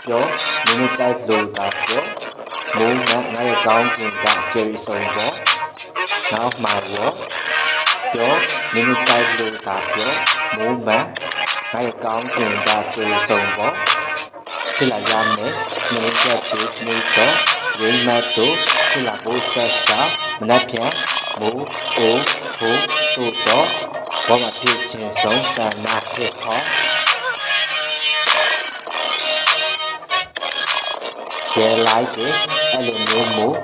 ပြောမင်းတို့တိုက်လို့တာပြောမိုးမငါရဲ့ကောင်းကင်ကကျယ်ဆုံးပေါ်နောက်မှရောပြောမင်းတို့တိုက်လို့တာပြောမိုးမငါရဲ့ကောင်းကင်ကကျယ်ဆုံးပေါ်ဖြစ်လာရမယ်မင်းချက်တူနေတော့ရင်းမတ်တို့ဖြစ်လာဖို့ဆက်တာမနှက်ပြန်မိုးအိုးဖို့တို့တော့ဘာမှဖြစ်ချင်းဆုံးဆန္ဒဖြစ်ဟောကျဲလိုက်တယ်အဲ့လိုမျိုးမို့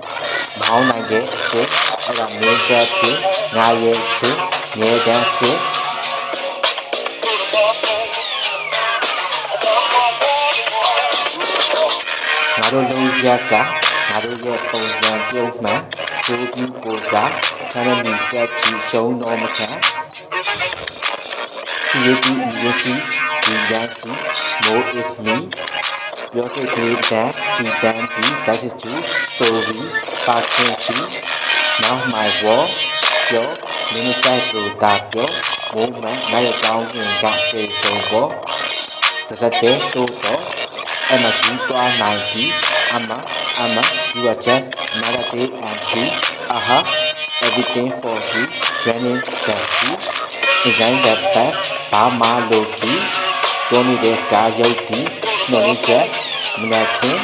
မဟောင်းနိုင်တဲ့အဲ့ဒါမျိုးတက်ဖြစ်ငါရဲ့ချစ်ငယ်တန်းစစ်ငါတို့လုံးရက်ကငါတို့ရဲ့ပုံစံပြုံးမှန်ကိုကြီးကိုစားခန္ဓာမြင့်ဆက်ချီရှုံးတော့မခံစီရီတီအမြင့်ရှိဒီရန်ချီ more is me ပြောစိတ်ကလေးတဲ့စီတန်ပြီး that is true story parking key now my wall ပြောမင်းတိုက်လို့တာပြောမိုးမှန်ငါရဲ့ကောင်းကင်ကကျေဆုံးပေါ်တစ်စက်တည်းတို့တော့အမကြီးတွားနိုင်ပြီအမyou are just another day and see aha everything for you running the sea design the best ဘာမှလို့ဒီပြောနေတဲ့စကားရုပ်ဒီနှုတ်ချက်မနက်ခင်း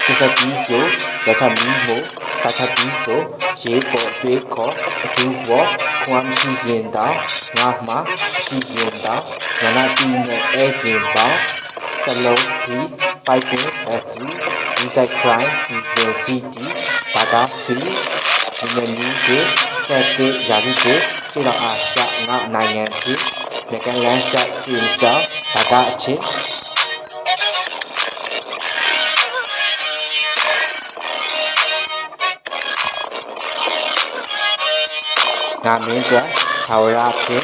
စစပီးဆိုရချမီမို့စာချပီးဆိုရေပေါ်တွေးခေါ်အတူဘောခွမ်းရှိရင်တော့ငါမှရှိရင်တော့ငါနာပြီးနဲ့အဲ့ပြင်ပေါင်း Hello peace fighting as we inside crime season city Bada street in the new day set day ရာသီတွေခြေတော်အားရှငါနိုင်ငံကြီးမြကန်လန်းရှစီကြောင်းဒါကအချင်းငါမင်းကထာဝရဖြစ်